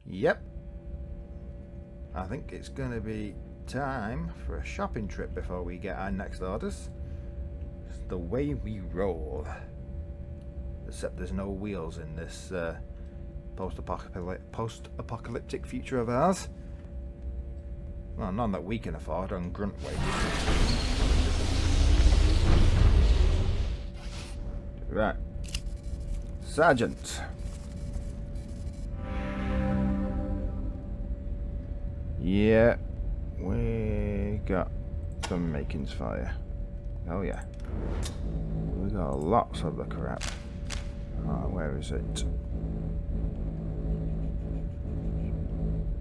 Yep. I think it's going to be time for a shopping trip before we get our next orders. It's the way we roll. Except there's no wheels in this post-apocalyptic future of ours. Well, none that we can afford on grunt wages. Right. Sergeant. Yeah, we got some makings for you. Oh yeah. We got lots of the crap. Oh, where is it?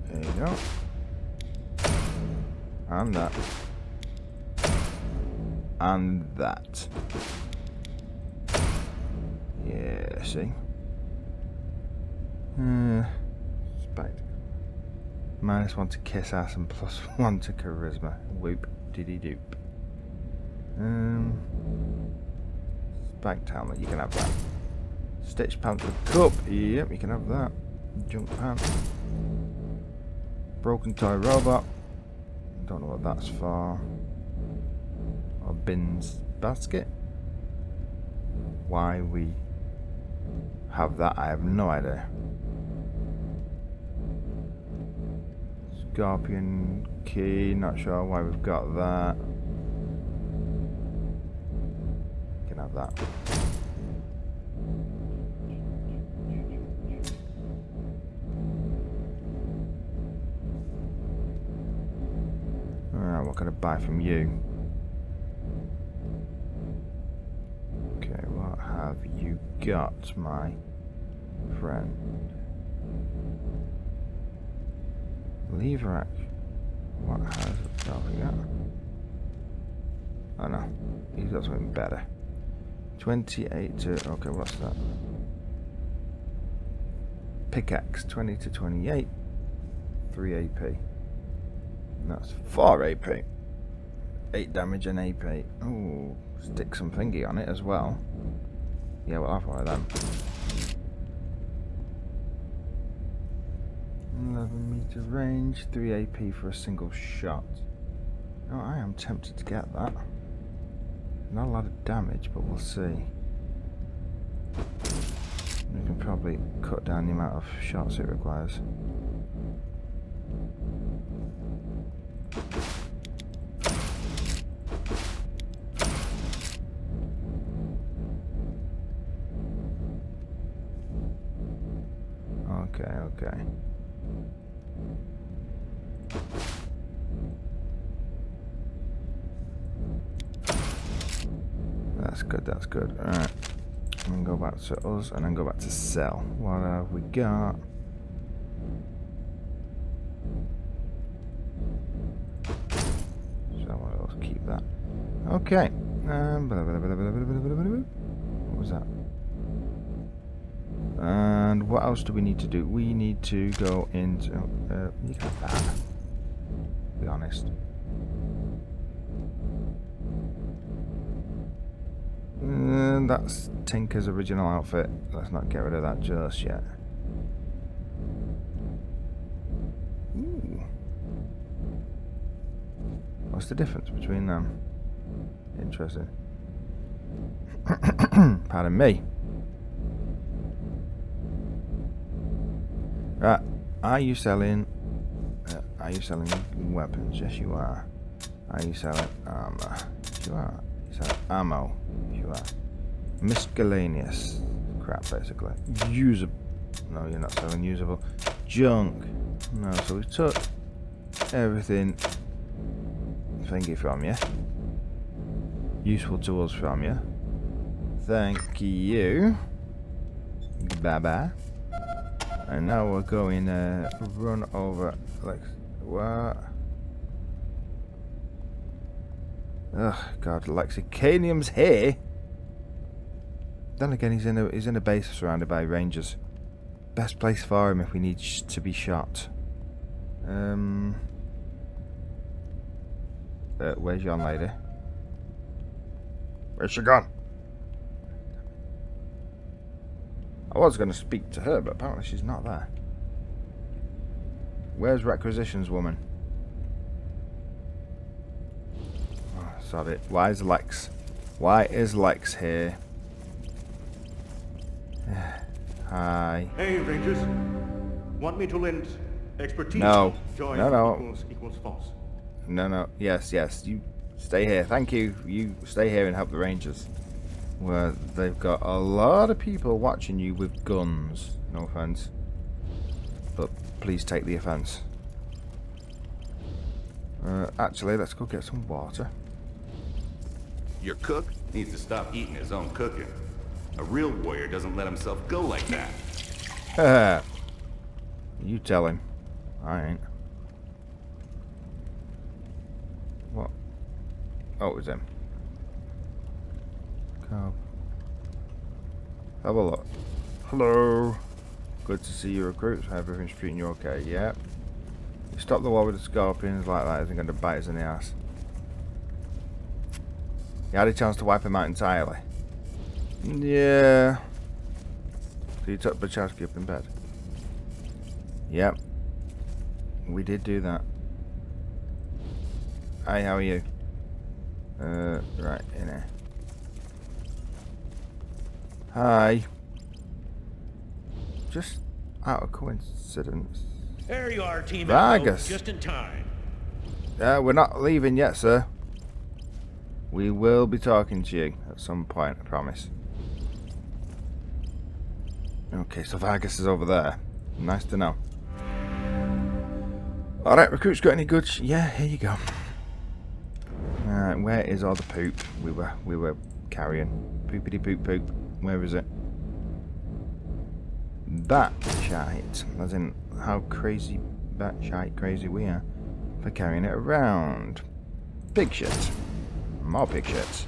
There you go. And that. And that. Yeah, see? Spite. -1 to kiss ass and +1 to charisma. Whoop diddy doop. Spiked helmet, you can have that. Stitch pants with cup, yep, you can have that. Junk pants. Broken toy robot. Don't know what that's for. Or bins basket. Why we have that, I have no idea. Scorpion key, not sure why we've got that. You can have that. Alright, what can I buy from you? Okay, what have you got, my friend? Lever action. What has we got? Oh no, he's got something better. 28 to. Okay, what's that? Pickaxe 20 to 28. 3 AP. That's 4 AP. 8 damage and AP. Oh, stick some thingy on it as well. Yeah, we'll have one of them. 11 meter range, 3 AP for a single shot. Oh, I am tempted to get that. Not a lot of damage, but we'll see. We can probably cut down the amount of shots it requires. Okay. That's good. Alright. And then go back to us and then go back to sell. What have we got? So what else? Keep that. Okay. What was that? And what else do we need to do? We need to go into... you can have that. Be honest. That's Tinker's original outfit. Let's not get rid of that just yet. Ooh. What's the difference between them? Interesting. Pardon me. Right, are you selling weapons? Yes, you are. Are you selling armor? Yes, you are. You selling ammo? Yes, you are. Miscellaneous crap, basically. Usable. No, you're not selling usable. Junk. No, so we took everything thingy from you. Useful tools from you. Thank you. Bye-bye. And now we're going to run over, like, what? Ugh, God, Lexicanium's here. Then again, he's in a base surrounded by rangers. Best place for him if we need to be shot. Where's your lady? Where's she gone? I was going to speak to her, but apparently she's not there. Where's requisitions, woman? Oh, sorry. Why is Lex? Why is Lex here? Hi. Hey, Rangers. Want me to lend expertise? No. Joy No. equals false. No. Yes. You stay here. Thank you. You stay here and help the Rangers. Where they've got a lot of people watching you with guns. No offense. But please take the offense. Actually, let's go get some water. Your cook needs to stop eating his own cooking. A real warrior doesn't let himself go like that. You tell him. I ain't. What? Oh, it was him. Come. Have a look. Hello. Good to see you, recruits. Everything's treating you okay. Yep. You stop the war with the scorpions like that isn't going to bite us in the ass. You had a chance to wipe him out entirely. Yeah. So you took Bachowski up in bed. Yep. We did do that. Hi, how are you? Right, in here. Hi. Just out of coincidence. There you are, Team Vargas. Echo, just in time. We're not leaving yet, sir. We will be talking to you at some point, I promise. Okay, so Vargas is over there. Nice to know. Alright, recruits, got any goods? Yeah, here you go. Alright, where is all the poop we were carrying? Poopity poop poop. Where is it? Batshite. As in how crazy batshite crazy we are for carrying it around. Pig shit. More pig shits.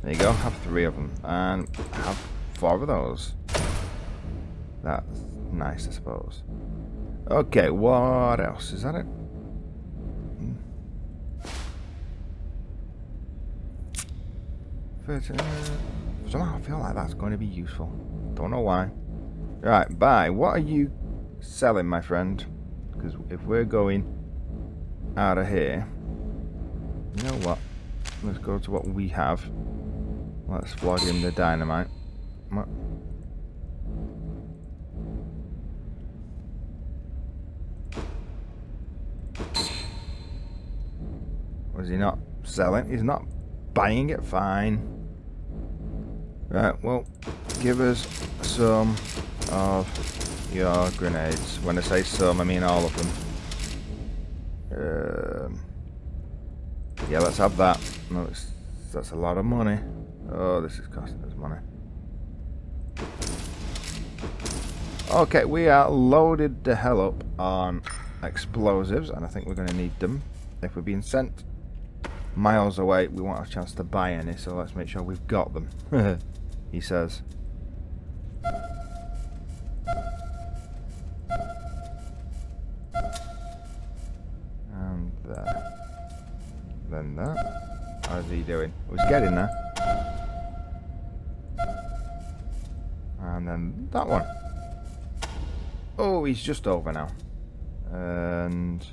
There you go, have 3 of them. And have 4 of those. That's nice, I suppose. Okay, what else? Is that it? Somehow I feel like that's going to be useful. Don't know why. Right, bye. What are you selling, my friend? Because if we're going out of here, you know what? Let's go to what we have. Let's plug in the dynamite. What? Was he not selling? He's not buying it? Fine. Right, well, give us some of your grenades. When I say some, I mean all of them. Yeah, let's have that. No, that's a lot of money. Oh, this is costing us money. Okay, we are loaded the hell up on explosives, and I think we're going to need them. If we're being sent miles away, we won't have a chance to buy any, so let's make sure we've got them. He says. And there. Then that. How's he doing? Oh, he's getting there. And then that one. Oh, he's just over now. And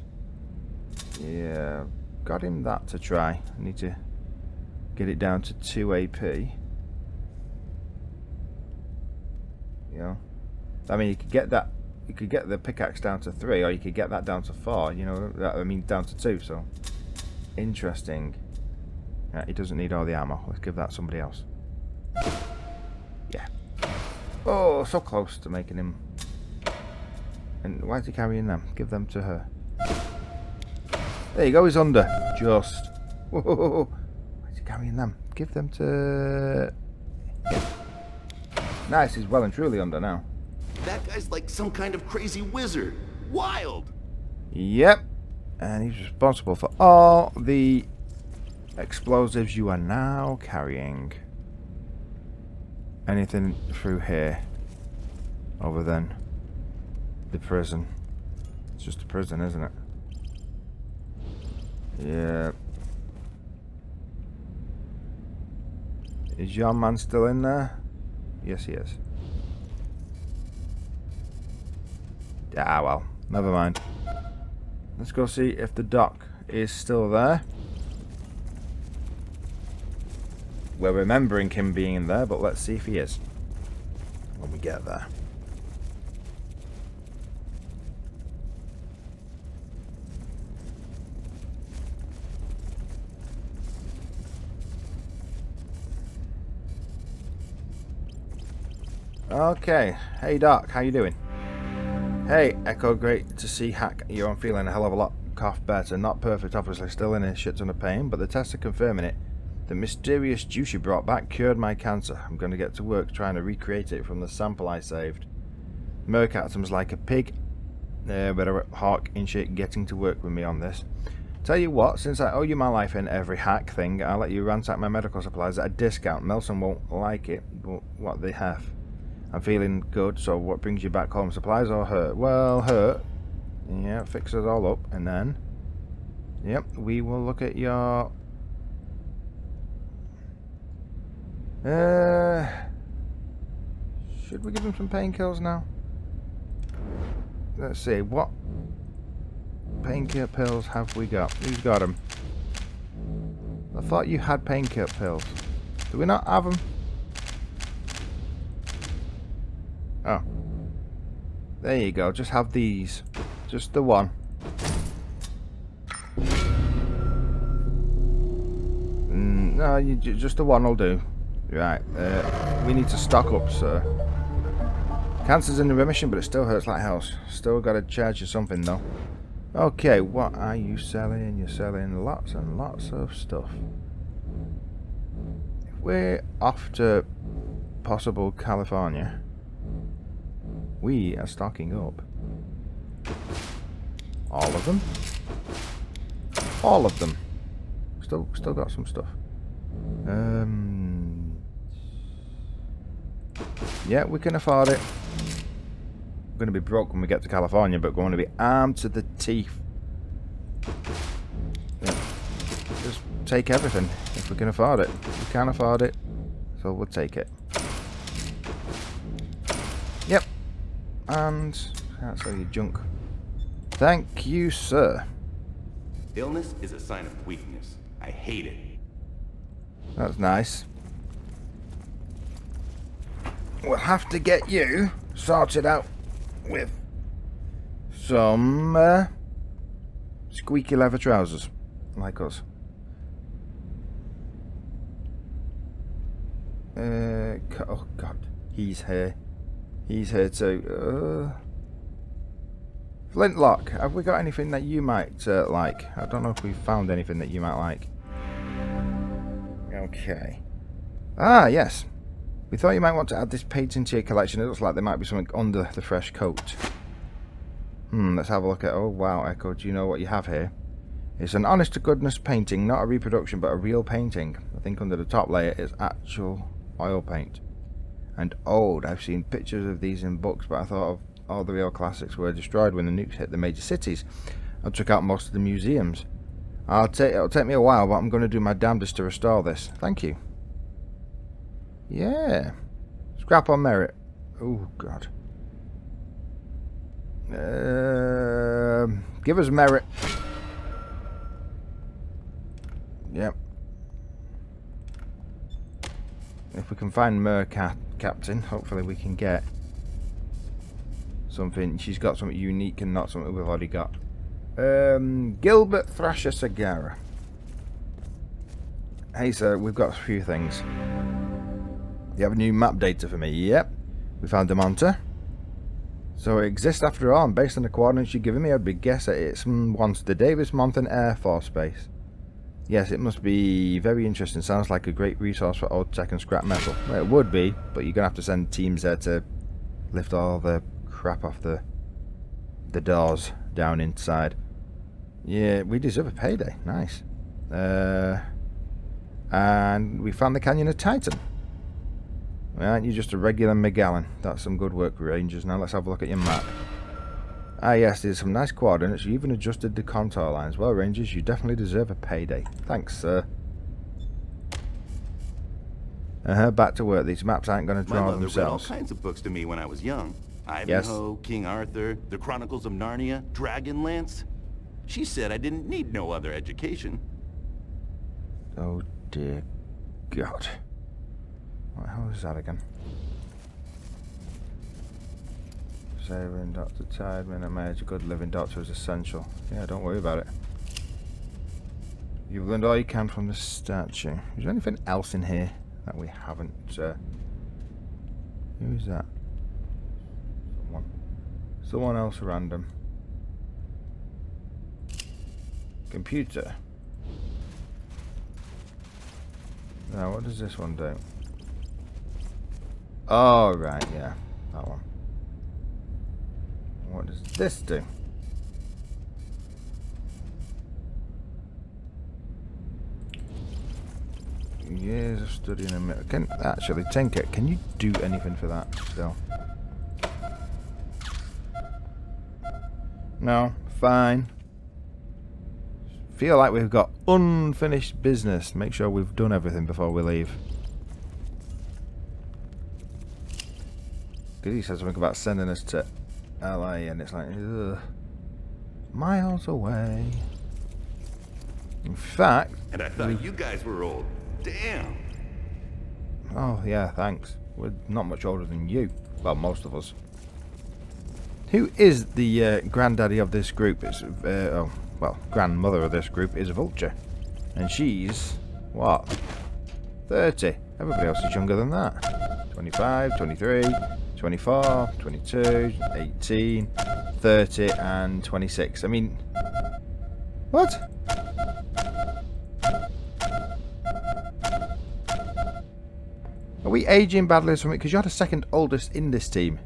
yeah, got him that to try. I need to get it down to 2 AP. You know, I mean, you could get that. You could get the pickaxe down to 3, or you could get that down to 4. You know, I mean, down to 2. So interesting. He doesn't need all the ammo. Let's give that to somebody else. Yeah. Oh, so close to making him. And why is he carrying them? Give them to her. There you go. He's under. Just. Whoa. Why is he carrying them? Give them to. Yeah. Nice, he's well and truly under now. That guy's like some kind of crazy wizard. Wild! Yep. And he's responsible for all the explosives you are now carrying. Anything through here? Other than the prison. It's just a prison, isn't it? Yeah. Is your man still in there? Yes, he is. Ah, well, never mind. Let's go see if the dock is still there. We're remembering him being there, but let's see if he is when we get there. Okay, hey Doc, how you doing? Hey Echo, great to see Hack. You're feeling a hell of a lot better. Not perfect, obviously, still in a shit ton of pain, but the tests are confirming it. The mysterious juice you brought back cured my cancer. I'm going to get to work trying to recreate it from the sample I saved. Mercatum's like a pig, but a hawk in shit getting to work with me on this. Tell you what, since I owe you my life in every hack thing, I'll let you ransack my medical supplies at a discount. Nelson won't like it, but what they have. I'm feeling good, so what brings you back home? Supplies or hurt? Well, hurt. Yeah, fix us all up, and then... Yep, we will look at your... Should we give him some painkillers now? Let's see, what painkiller pills have we got? Who's got them? I thought you had painkiller pills. Do we not have them? Oh. There you go, just have these. Just the one. No, just the one will do. Right, we need to stock up, sir. Cancer's in remission, but it still hurts like hell. Still gotta charge you something, though. Okay, what are you selling? You're selling lots and lots of stuff. If we're off to possible California, we are stocking up. All of them? All of them. Still got some stuff. Yeah, we can afford it. We're going to be broke when we get to California, but we're going to be armed to the teeth. Yeah. Just take everything if we can afford it. We can't afford it, so we'll take it. Yep. And can't sell you junk. Thank you, sir. Illness is a sign of weakness. I hate it. That's nice. We'll have to get you sorted out with some squeaky leather trousers, like us. Oh God, he's here. He's here too. Flintlock, have we got anything that you might like? I don't know if we've found anything that you might like. Okay. Ah, yes. We thought you might want to add this painting to your collection. It looks like there might be something under the fresh coat. Let's have a look at... Oh, wow, Echo, do you know what you have here? It's an honest-to-goodness painting, not a reproduction, but a real painting. I think under the top layer is actual oil paint. And old. I've seen pictures of these in books, but I thought of all the real classics were destroyed when the nukes hit the major cities. I took out most of the museums. It'll take me a while, but I'm going to do my damnedest to restore this. Thank you. Yeah. Scrap on merit. Oh, God. Give us merit. Yep. If we can find Captain, hopefully we can get something. She's got something unique and not something we've already got. Gilbert Thrasher Sagara. Hey sir, we've got a few things. You have a new map data for me? Yep. We found a Monta. So it exists after all, and based on the coordinates you've given me, I'd be guess that it's once the Davis Monthan Air Force Base. Yes, it must be very interesting. Sounds like a great resource for old tech and scrap metal. Well, it would be, but you're going to have to send teams there to lift all the crap off the doors down inside. Yeah, we deserve a payday. Nice. And we found the Canyon of Titan. Aren't you just a regular Magellan? That's some good work, Rangers. Now let's have a look at your map. Ah yes, there's some nice coordinates. You even adjusted the contour lines. Well, Rangers, you definitely deserve a payday. Thanks, sir. Back to work. These maps aren't going to draw themselves. My mother read all kinds of books to me when I was young. Ivanhoe, King Arthur, The Chronicles of Narnia, Dragonlance. She said I didn't need no other education. Oh dear God. What the hell is that again? Saving Dr. Tideman, a major good living doctor is essential. Yeah, don't worry about it. You've learned all you can from the statue. Is there anything else in here that we haven't... Who is that? Someone else random. Computer. Now, what does this one do? Oh, right, yeah. That one. What does this do? Years of studying a minute. Can actually Tinker, can you do anything for that still? No, fine. Feel like we've got unfinished business. Make sure we've done everything before we leave. Because he said something about sending us to LA, and it's like, ugh, miles away. In fact... And I thought you guys were old. Damn. Oh, yeah, thanks. We're not much older than you. Well, most of us. Who is the granddaddy of this group? It's, grandmother of this group is Vulture. And she's, what? 30. Everybody else is younger than that. 25, 23, 24, 22, 18, 30, and 26. I mean... What? Are we aging badly or something? Because you're the second oldest in this team.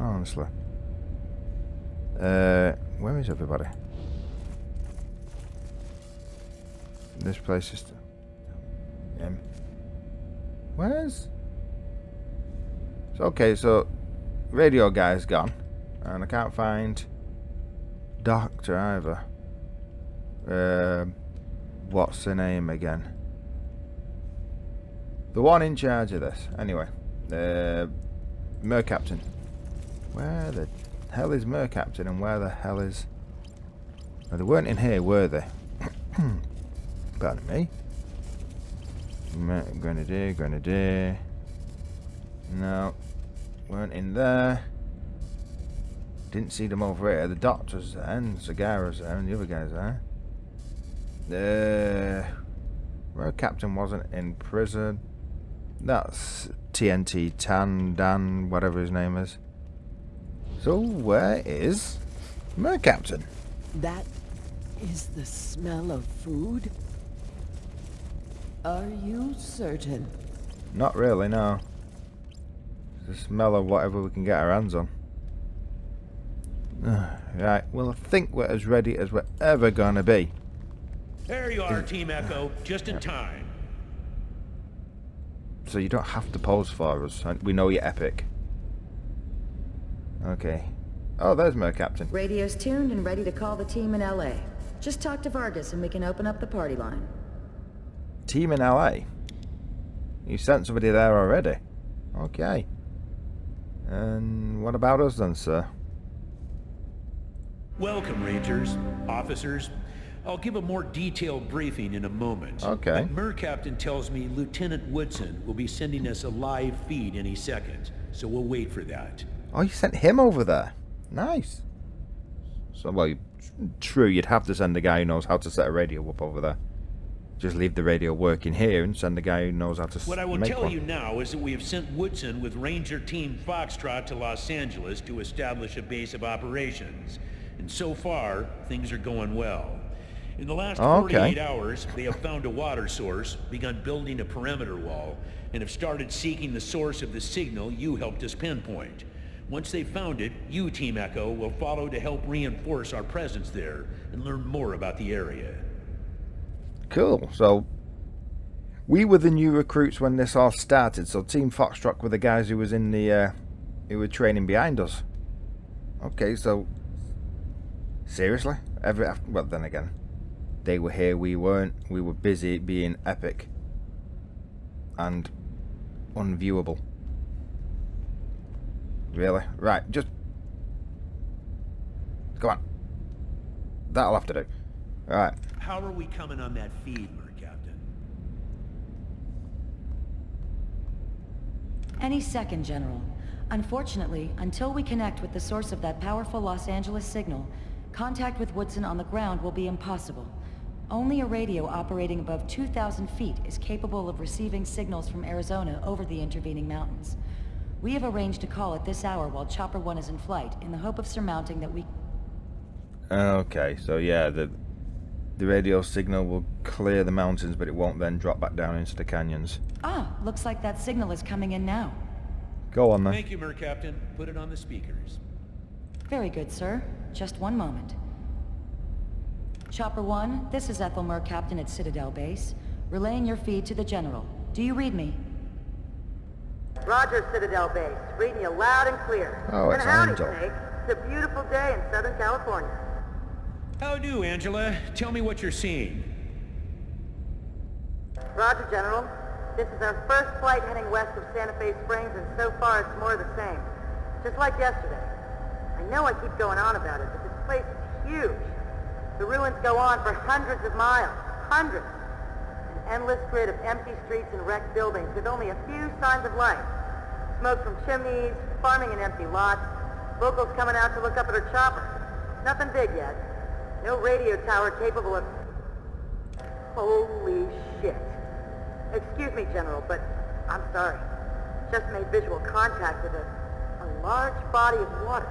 Honestly. Where is everybody? This place is... Where's... So, okay, so... Radio guy's gone. And I can't find... Doctor either. What's the name again? The one in charge of this. Anyway. Mercaptain. Where the hell is Mercaptain and where the hell is... Oh, they weren't in here, were they? Pardon me. Grenadier. No. Weren't in there. Didn't see them over here. The doctor's there and Sagara's there and the other guy's there. Mercaptain wasn't in prison. That's TNT Dan, whatever his name is. So where is Mercaptain? That is the smell of food? Are you certain? Not really, no. It's the smell of whatever we can get our hands on. Right, well I think we're as ready as we're ever gonna be. There you are, Team Echo, just in time. So you don't have to pose for us. We know you're epic. Okay. Oh, there's Mercaptain. Radio's tuned and ready to call the team in LA. Just talk to Vargas and we can open up the party line. Team in LA? You sent somebody there already? Okay. And what about us then, sir? Welcome, Rangers, officers. I'll give a more detailed briefing in a moment. Okay. But Mercaptain tells me Lieutenant Woodson will be sending us a live feed any second, so we'll wait for that. Oh, you sent him over there? Nice. So, well, true, you'd have to send a guy who knows how to set a radio up over there. Just leave the radio working here and send a guy who knows how to make one. What I will tell you now is that we have sent Woodson with Ranger Team Foxtrot to Los Angeles to establish a base of operations. And so far, things are going well. In the last 48 hours, they have found a water source, begun building a perimeter wall, and have started seeking the source of the signal you helped us pinpoint. Once they've found it, you, Team Echo, will follow to help reinforce our presence there and learn more about the area. Cool. So, we were the new recruits when this all started, so Team Foxtrot were the guys who was in the, who were training behind us. Okay, so... Seriously? Well, then again. They were here, we weren't. We were busy being epic. And unviewable. Really? Right, just... Come on. that'll have to do. Alright. How are we coming on that feed, Captain? Any second, General. Unfortunately, until we connect with the source of that powerful Los Angeles signal, contact with Woodson on the ground will be impossible. Only a radio operating above 2,000 feet is capable of receiving signals from Arizona over the intervening mountains. We have arranged a call at this hour while Chopper 1 is in flight, in the hope of surmounting that we... Okay, so yeah, the radio signal will clear the mountains, but it won't then drop back down into the canyons. Ah, looks like that signal is coming in now. Go on then. Thank you, Captain. Put it on the speakers. Very good, sir. Just one moment. Chopper 1, this is Ethel Captain at Citadel Base, relaying your feed to the General. Do you read me? Roger, Citadel Base. Reading you loud and clear. Oh, it's and howdy, Angel. Snake. It's a beautiful day in Southern California. How do, Angela? Tell me what you're seeing. Roger, General. This is our first flight heading west of Santa Fe Springs, and so far it's more of the same. Just like yesterday. I know I keep going on about it, but this place is huge. The ruins go on for hundreds of miles. Hundreds. An endless grid of empty streets and wrecked buildings with only a few signs of life. Smoke from chimneys, farming in empty lots, locals coming out to look up at her chopper. Nothing big yet. No radio tower capable of... Holy shit. Excuse me, General, but I'm sorry. Just made visual contact with a large body of water.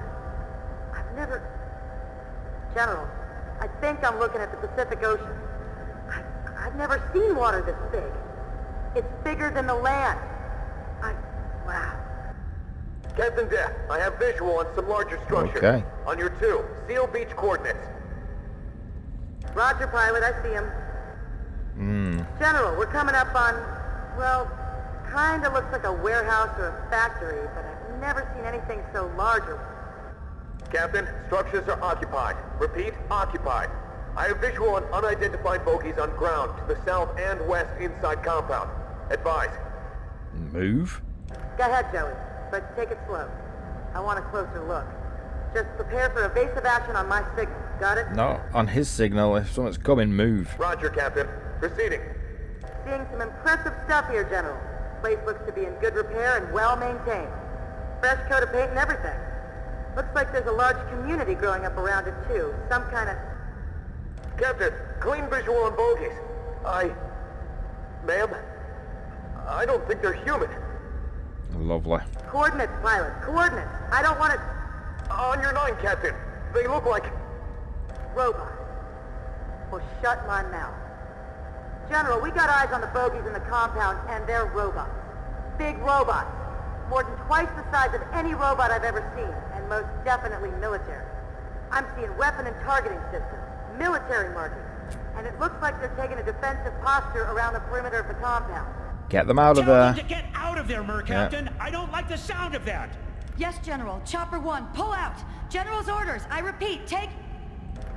I've never... General, I think I'm looking at the Pacific Ocean. I've never seen water this big. It's bigger than the land. Wow. Captain Death, I have visual on some larger structure. Okay. On your 2, Seal Beach coordinates. Roger, pilot, I see him. General, we're coming up on, well, kinda looks like a warehouse or a factory, but I've never seen anything so large or... Captain, structures are occupied. Repeat, occupied. I have visual on unidentified bogies on ground to the south and west inside compound. Advise. Move. Go ahead, Joey, but take it slow. I want a closer look. Just prepare for evasive action on my signal. Got it? No, on his signal, if someone's coming, move. Roger, Captain. Proceeding. Seeing some impressive stuff here, General. Place looks to be in good repair and well maintained. Fresh coat of paint and everything. Looks like there's a large community growing up around it too. Some kind of... Captain, clean visual on bogies. Ma'am, I don't think they're human. Lovely. Coordinates, pilot. Coordinates. I don't want to... On your 9, Captain. They look like... Robots. Well, shut my mouth. General, we got eyes on the bogies in the compound, and they're robots. Big robots. More than twice the size of any robot I've ever seen, and most definitely military. I'm seeing weapon and targeting systems, military markings, and it looks like they're taking a defensive posture around the perimeter of the compound. Get them out of Tell there. them to get out of there, Captain. I don't like the sound of that. Yes, General. Chopper 1, pull out. General's orders. I repeat, take...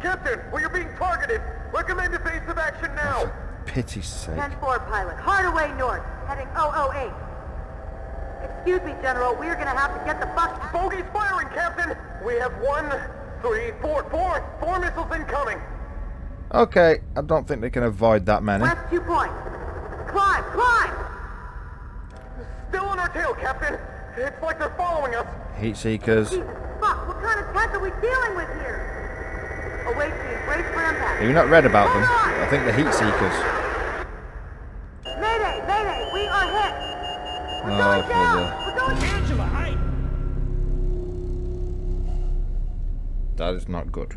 Captain, we are being targeted. Recommend evasive action now. Pity's sake. 10-4, pilot. Hard away north, heading 008. Excuse me, General. We're gonna have to get the fuck... Bogey's firing, Captain. We have 1, 3, 4 missiles incoming. Okay, I don't think they can avoid that many. West 2 points. Climb, climb! Still on our tail, Captain. It's like they're following us. Heat seekers. Jesus fuck, what kind of tech are we dealing with here? Await team, brace for impact. Have you not read about them? Hold on! I think the heat seekers. Mayday, mayday, we are hit! We're Oh, going down! We're going down! Angela, That is not good.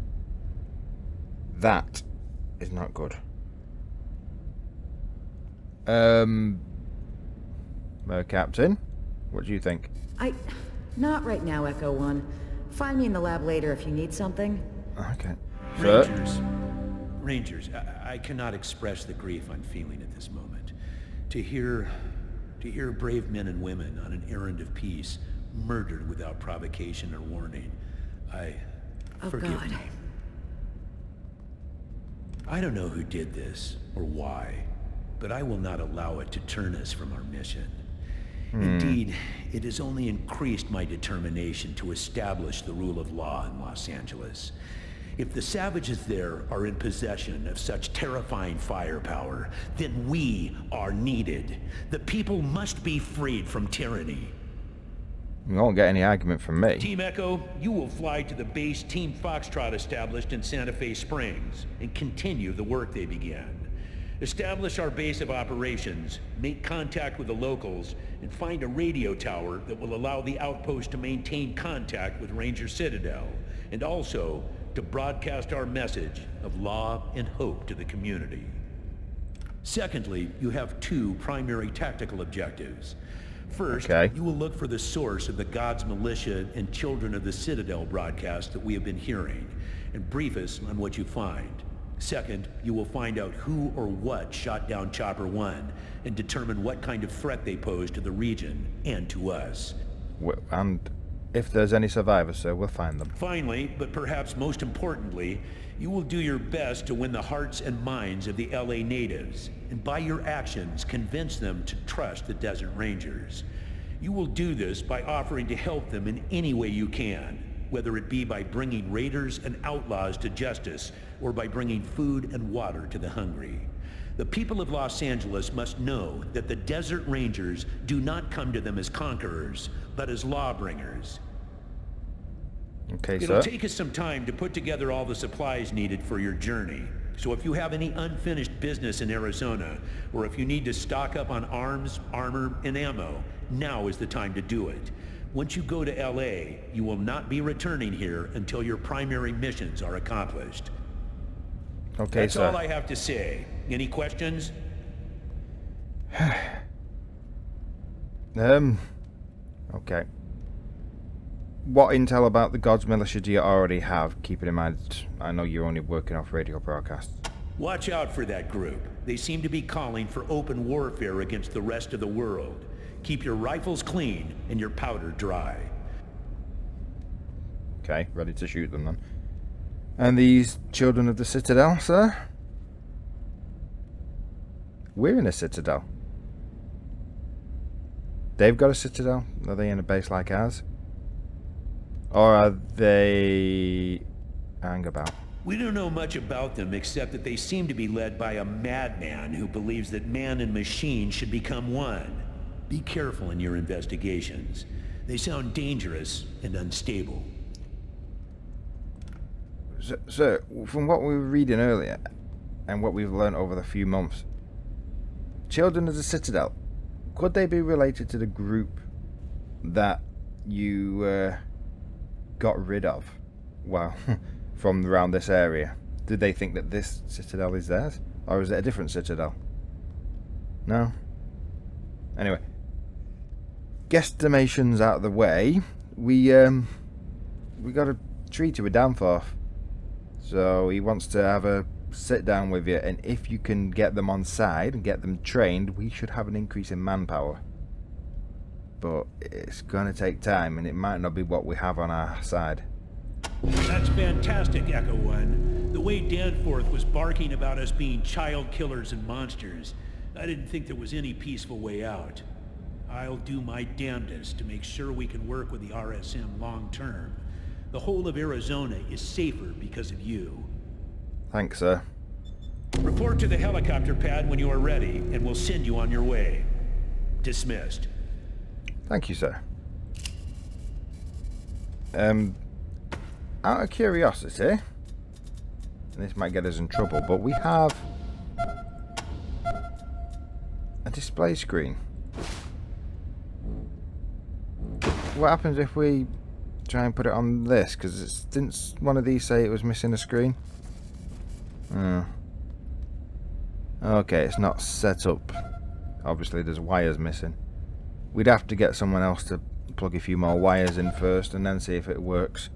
That is not good. Captain, what do you think? Not right now, Echo 1. Find me in the lab later if you need something. Okay. Sir? Rangers, I cannot express the grief I'm feeling at this moment. To hear brave men and women on an errand of peace murdered without provocation or warning, forgive God. me. I don't know who did this or why, but I will not allow it to turn us from our mission. Indeed, it has only increased my determination to establish the rule of law in Los Angeles. If the savages there are in possession of such terrifying firepower, then we are needed. The people must be freed from tyranny. You won't get any argument from me. Team Echo, you will fly to the base Team Foxtrot established in Santa Fe Springs and continue the work they began. Establish our base of operations, make contact with the locals, and find a radio tower that will allow the outpost to maintain contact with Ranger Citadel, and also to broadcast our message of law and hope to the community. Secondly, you have two primary tactical objectives. First, you will look for the source of the God's Militia and Children of the Citadel broadcast that we have been hearing, and brief us on what you find. Second, you will find out who or what shot down Chopper 1 and determine what kind of threat they pose to the region and to us. And if there's any survivors, sir, we'll find them. Finally, but perhaps most importantly, you will do your best to win the hearts and minds of the LA natives, and by your actions convince them to trust the Desert Rangers. You will do this by offering to help them in any way you can, whether it be by bringing raiders and outlaws to justice, or by bringing food and water to the hungry. The people of Los Angeles must know that the Desert Rangers do not come to them as conquerors, but as lawbringers. Okay, sir. It'll take us some time to put together all the supplies needed for your journey. So if you have any unfinished business in Arizona, or if you need to stock up on arms, armor, and ammo, now is the time to do it. Once you go to LA, you will not be returning here until your primary missions are accomplished. Okay, That's sir. all I have to say. Any questions? Okay. What intel about the God's Militia do you already have? Keeping in mind, I know you're only working off radio broadcasts. Watch out for that group. They seem to be calling for open warfare against the rest of the world. Keep your rifles clean and your powder dry. Okay, ready to shoot them then. And these children of the Citadel, sir? We're in a Citadel. They've got a Citadel? Are they in a base like ours? Or are they hang about? We don't know much about them except that they seem to be led by a madman who believes that man and machine should become one. Be careful in your investigations. They sound dangerous and unstable. Sir, from what we were reading earlier, and what we've learned over the few months, Children of the Citadel, could they be related to the group that you got rid of? Well, from around this area. Did they think that this Citadel is theirs? Or is it a different Citadel? No? Anyway. Guesstimations out of the way. We got a treaty with Danforth. So he wants to have a sit down with you, and if you can get them on side and get them trained, we should have an increase in manpower. But it's gonna take time, and it might not be what we have on our side. That's fantastic, Echo One. The way Danforth was barking about us being child killers and monsters, I didn't think there was any peaceful way out. I'll do my damnedest to make sure we can work with the RSM long term. The whole of Arizona is safer because of you. Thanks, sir. Report to the helicopter pad when you are ready, and we'll send you on your way. Dismissed. Thank you, sir. Out of curiosity, and this might get us in trouble, but we have a display screen. What happens if we try and put it on this? Because didn't one of these say it was missing a screen? Okay, it's not set up. Obviously there's wires missing. We'd have to get someone else to plug a few more wires in first and then see if it works.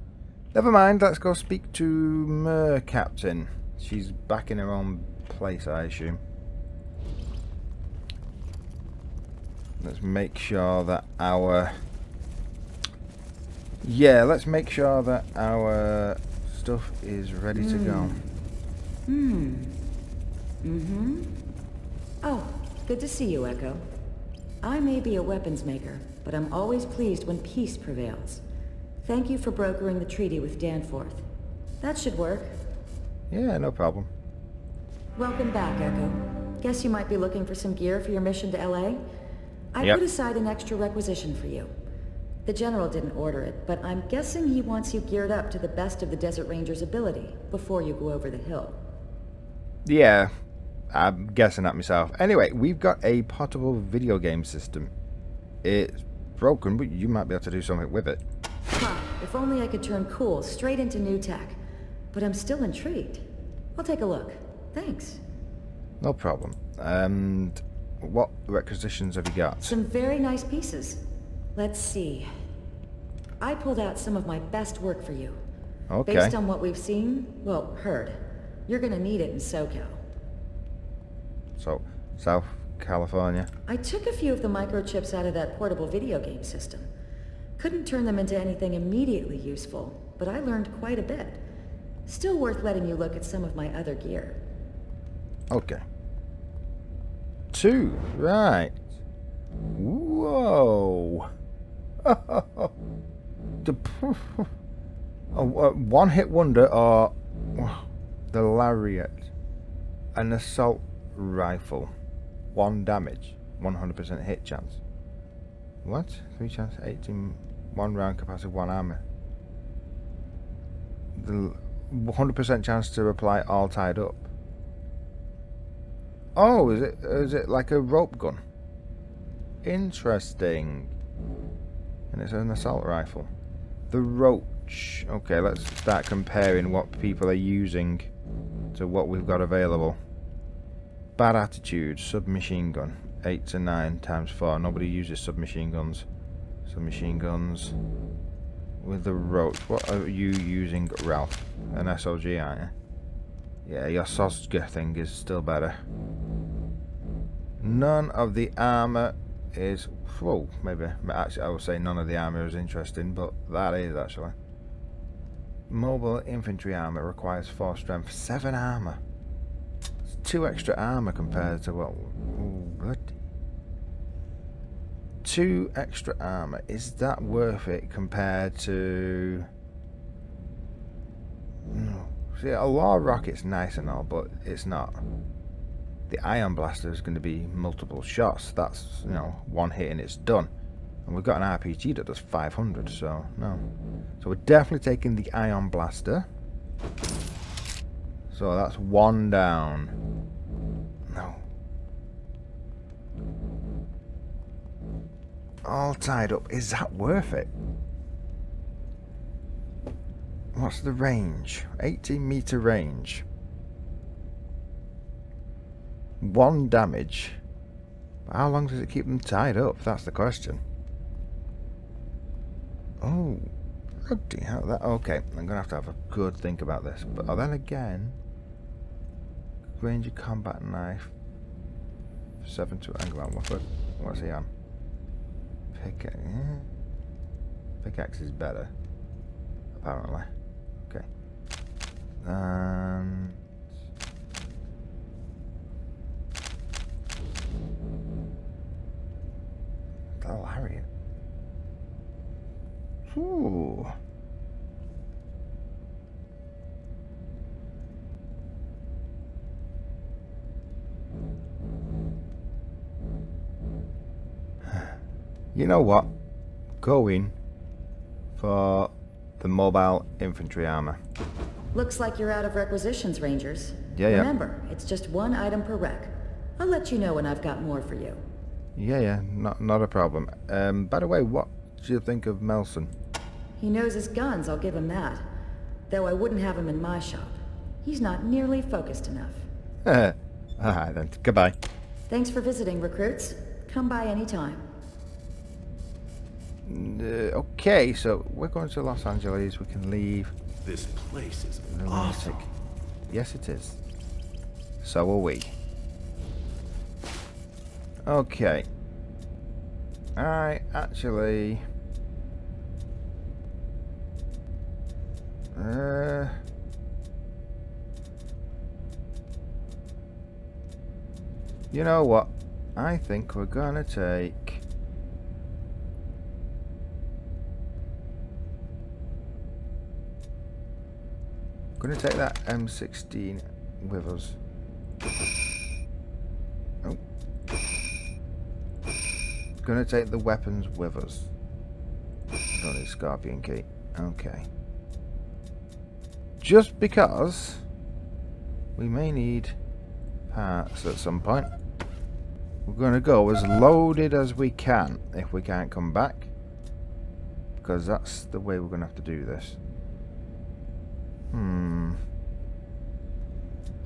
Never mind, let's go speak to Mer Captain. She's back in her own place, I assume. Let's make sure that our... Yeah, let's make sure that our stuff is ready to go. Oh, good to see you, Echo. I may be a weapons maker, but I'm always pleased when peace prevails. Thank you for brokering the treaty with Danforth. That should work. Yeah, no problem. Welcome back, Echo. Guess you might be looking for some gear for your mission to LA? I Yep. put aside an extra requisition for you. The General didn't order it, but I'm guessing he wants you geared up to the best of the Desert Ranger's ability before you go over the hill. Yeah, I'm guessing that myself. Anyway, we've got a portable video game system. It's broken, but you might be able to do something with it. Huh, if only I could turn cool straight into new tech. But I'm still intrigued. I'll take a look. Thanks. No problem. And what requisitions have you got? Some very nice pieces. Let's see. I pulled out some of my best work for you. Okay. Based on what we've seen, well, heard, you're gonna need it in SoCal. So, South California. I took a few of the microchips out of that portable video game system. Couldn't turn them into anything immediately useful, but I learned quite a bit. Still worth letting you look at some of my other gear. Okay. 2, right. Whoa. A one-hit wonder or the lariat. An assault rifle. 1 damage. 100% hit chance. What? 3 chance, 18, 1 round capacity, 1 armor. The 100% chance to reply all tied up. Oh, is it like a rope gun? Interesting. And it's an assault rifle. The roach. Okay, let's start comparing what people are using to what we've got available. Bad attitude, submachine gun. 8 to 9 times 4. Nobody uses submachine guns. Submachine guns. With the roach. What are you using, Ralph? An SOG, aren't you? Yeah, your Sosga thing is still better. None of the armor is... Whoa, maybe. Actually, I would say none of the armor is interesting, but that is actually. Mobile infantry armor requires 4 strength, 7 armor. It's 2 extra armor compared to what... Ooh, bloody. 2 extra armor. Is that worth it compared to... No. See, a law rocket's nice and all, but it's not. The ion blaster is going to be multiple shots. That's, you know, 1 hit and it's done. And we've got an RPG that does 500, so no. So we're definitely taking the ion blaster. So that's 1 down. No. All tied up. Is that worth it? What's the range? 18-meter range. 1 damage. But how long does it keep them tied up? That's the question. Oh, bloody hell! That okay. I'm gonna have to have a good think about this. But then again, Ranger combat knife. 7 to angle on. What's he on? Pickaxe. Pickaxe is better, apparently. Okay. The lariat. Ooh. You know what? Going for the mobile infantry armor. Looks like you're out of requisitions, Rangers. Yeah. Remember, it's just 1 item per rec. I'll let you know when I've got more for you. Yeah, not a problem. By the way, what do you think of Melson? He knows his guns, I'll give him that. Though I wouldn't have him in my shop. He's not nearly focused enough. Alright then, goodbye. Thanks for visiting, recruits. Come by anytime. Okay, so we're going to Los Angeles. We can leave. This place is Lunatic. awesome. Yes, it is. So are we. Okay. I actually... you know what? I think we're gonna take... Gonna take that M16 with us. Oh. Gonna take the weapons with us. Don't need Scorpion key. Okay. Just because we may need parts at some point. We're going to go as loaded as we can if we can't come back. Because that's the way we're going to have to do this.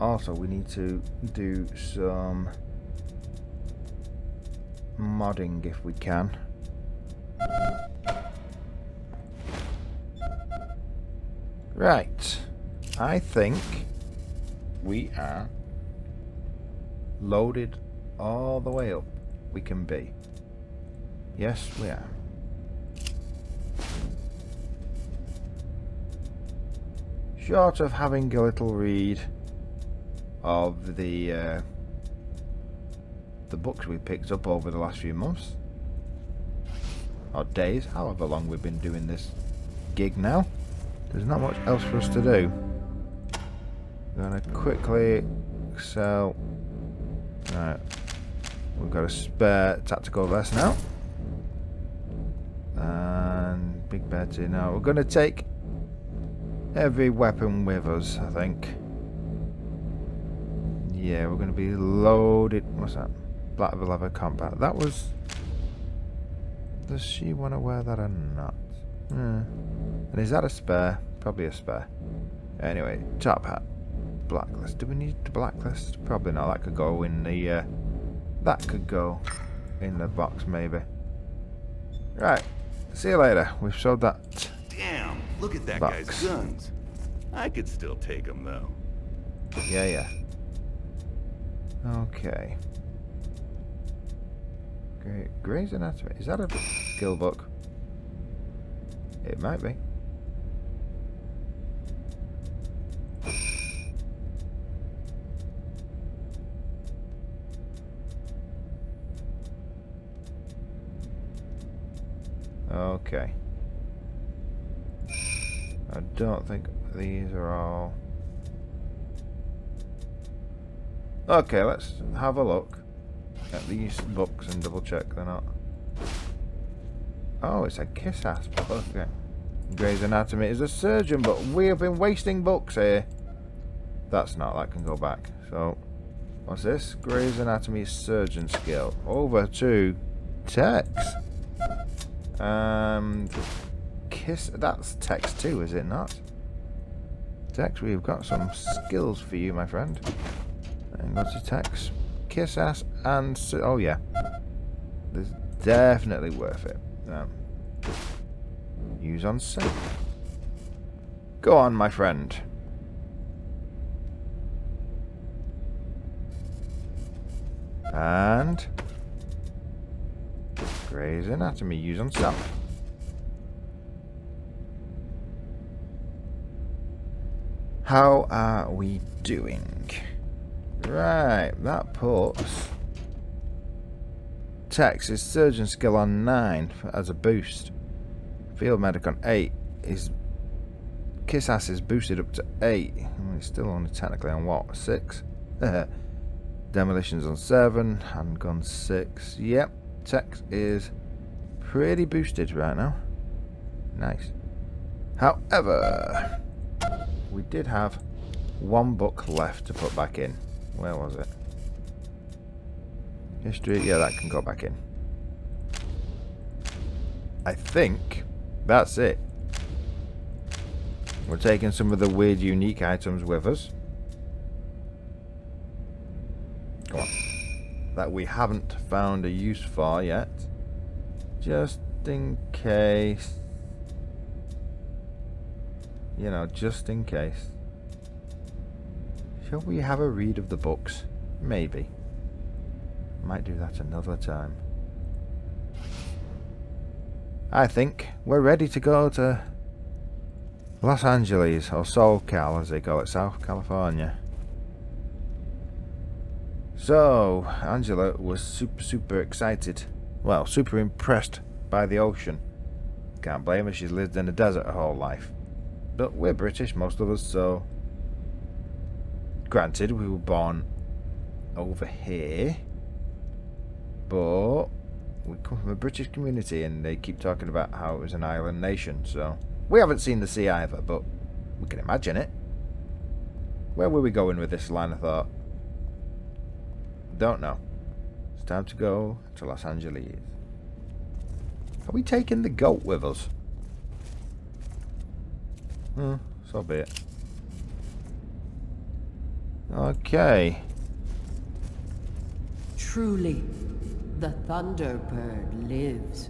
Also, we need to do some modding if we can. Right. I think we are loaded all the way up we can be. Yes, we are. Short of having a little read of the books we picked up over the last few months. Or days, however long we've been doing this gig now. There's not much else for us to do. I'm gonna quickly sell. Right. We've got a spare tactical vest now. And Big Betty now. We're gonna take every weapon with us, I think. Yeah, we're gonna be loaded. What's that? Black leather combat. That was. Does she want to wear that or not? And is that a spare? Probably a spare. Anyway, top hat. Blacklist. Do we need the blacklist? Probably not. That could go in the that could go in the box maybe. Right. See you later. We've sold that. Damn, look at that box. guy's guns. I could still take them though. Yeah. Okay. Great. Grey's Anatomy. Is that a skill book? It might be. Okay. I don't think these are all... Okay, let's have a look at these books and double check they're not... Oh, it's a kiss-ass book. Okay. Grey's Anatomy is a surgeon, but we have been wasting books here. That's not, that can go back. So, what's this? Grey's Anatomy surgeon skill. Over to Tex. And kiss, that's Tex too, is it not? Tex, we've got some skills for you, my friend. And go to Tex. Kiss ass and oh yeah. This is definitely worth it. Use on sale. Go on, my friend. And Grey's Anatomy, use on self. How are we doing? Right, that puts Tex's surgeon skill on 9 as a boost. Field medic on 8. His kiss ass is boosted up to 8. It's still only technically on what? 6? Demolitions on 7. Handgun 6. Yep. Tex is pretty boosted right now. Nice. However, we did have one book left to put back in. Where was it? History. Yeah, that can go back in. I think that's it. We're taking some of the weird, unique items with us. Come on. That we haven't found a use for yet. Just in case. You know, just in case. Shall we have a read of the books? Maybe. Might do that another time. I think we're ready to go to Los Angeles, or SoCal as they call it, South California. So, Angela was super excited. Well, super impressed by the ocean. Can't blame her, she's lived in a desert her whole life. But we're British, most of us, so Granted, we were born over here, but we come from a British community and they keep talking about how it was an island nation, so we haven't seen the sea either, but we can imagine it. Where were we going with this line of thought? Don't know. It's time to go to Los Angeles. Are we taking the goat with us? So be it. Okay. Truly, the Thunderbird lives.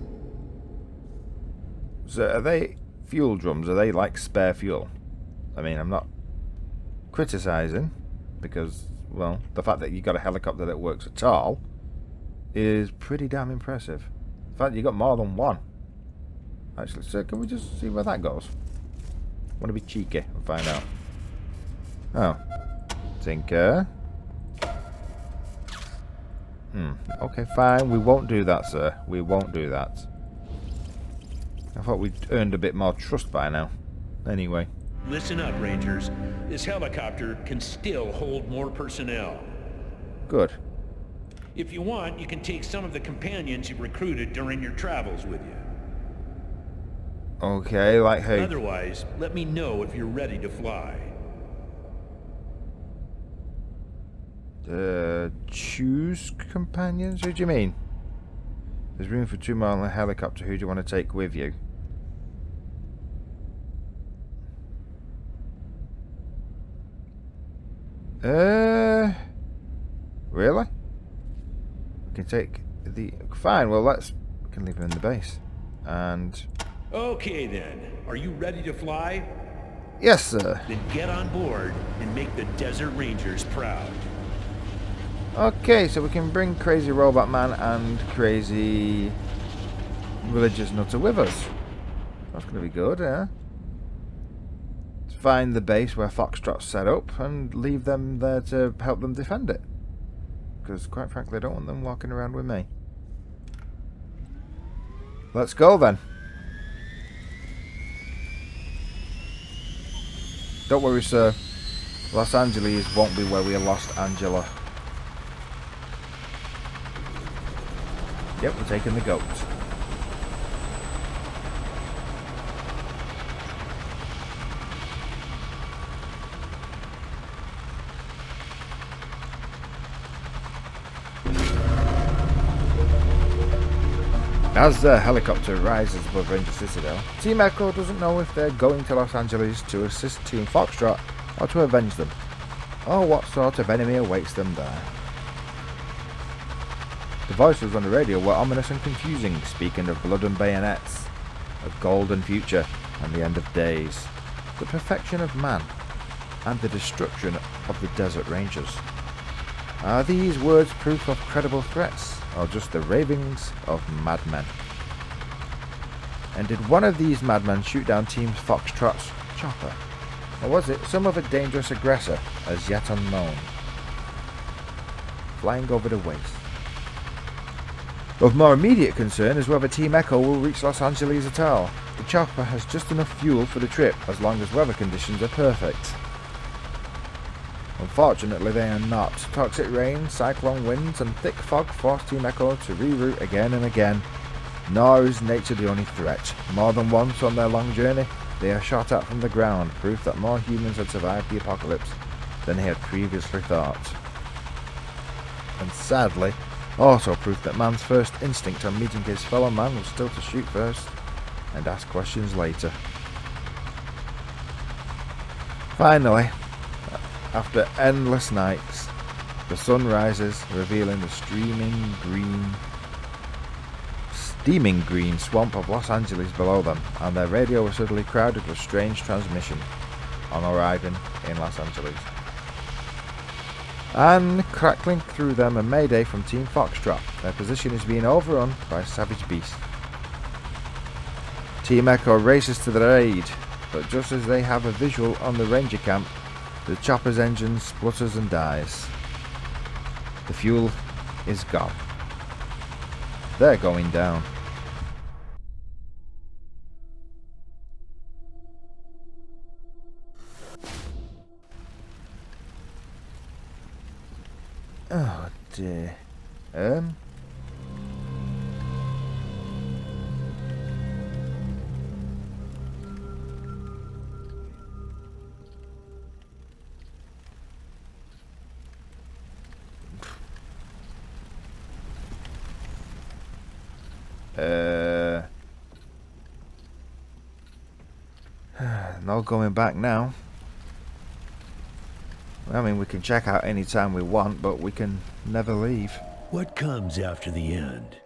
So are they fuel drums? Are they like spare fuel? I mean, I'm not criticizing because, well, the fact that you got a helicopter that works at all is pretty damn impressive. In fact, you got more than one. Actually, so can we just see where that goes? Want to be cheeky and find out. Oh. Tinker. Okay, fine. We won't do that, sir. We won't do that. I thought we'd earned a bit more trust by now. Anyway. Listen up, Rangers. This helicopter can still hold more personnel. Good. If you want, you can take some of the companions you recruited during your travels with you. Okay, like hey. Otherwise, let me know if you're ready to fly. Choose companions? Who do you mean? There's room for 2 more on the helicopter. Who do you want to take with you? Really? We can take the... Fine, well, we can leave him in the base. And... Okay then, are you ready to fly? Yes, sir. Then get on board and make the Desert Rangers proud. Okay, so we can bring Crazy Robot Man and Crazy Religious Nutter with us. That's going to be good, yeah? Let's find the base where Foxtrot's set up and leave them there to help them defend it. Because, quite frankly, I don't want them walking around with me. Let's go, then. Don't worry, sir. Los Angeles won't be where we lost Angela. Yep, we're taking the goat. As the helicopter rises above Ranger Citadel, Team Echo doesn't know if they're going to Los Angeles to assist Team Foxtrot or to avenge them, or what sort of enemy awaits them there. The voices on the radio were ominous and confusing, speaking of blood and bayonets, a golden future and the end of days, the perfection of man, and the destruction of the Desert Rangers. Are these words proof of credible threats, or just the ravings of madmen? And did one of these madmen shoot down Team Foxtrot's chopper? Or was it some other dangerous aggressor, as yet unknown, flying over the waste? Of more immediate concern is whether Team Echo will reach Los Angeles at all. The chopper has just enough fuel for the trip, as long as weather conditions are perfect. Unfortunately, they are not. Toxic rain, cyclone winds, and thick fog force Team Echo to reroute again and again. Nor is nature the only threat. More than once on their long journey, they are shot at from the ground, proof that more humans had survived the apocalypse than they had previously thought. And sadly, also proof that man's first instinct on meeting his fellow man was still to shoot first and ask questions later. Finally, after endless nights, the sun rises, revealing the steaming green swamp of Los Angeles below them, and their radio was suddenly crowded with strange transmission on arriving in Los Angeles. And crackling through them a mayday from Team Foxtrot. Their position is being overrun by savage beasts. Team Echo races to their aid, but just as they have a visual on the Ranger camp, the chopper's engine splutters and dies. The fuel is gone. They're going down. dear. No going back now. I mean, we can check out any time we want, but we can never leave. What comes after the end?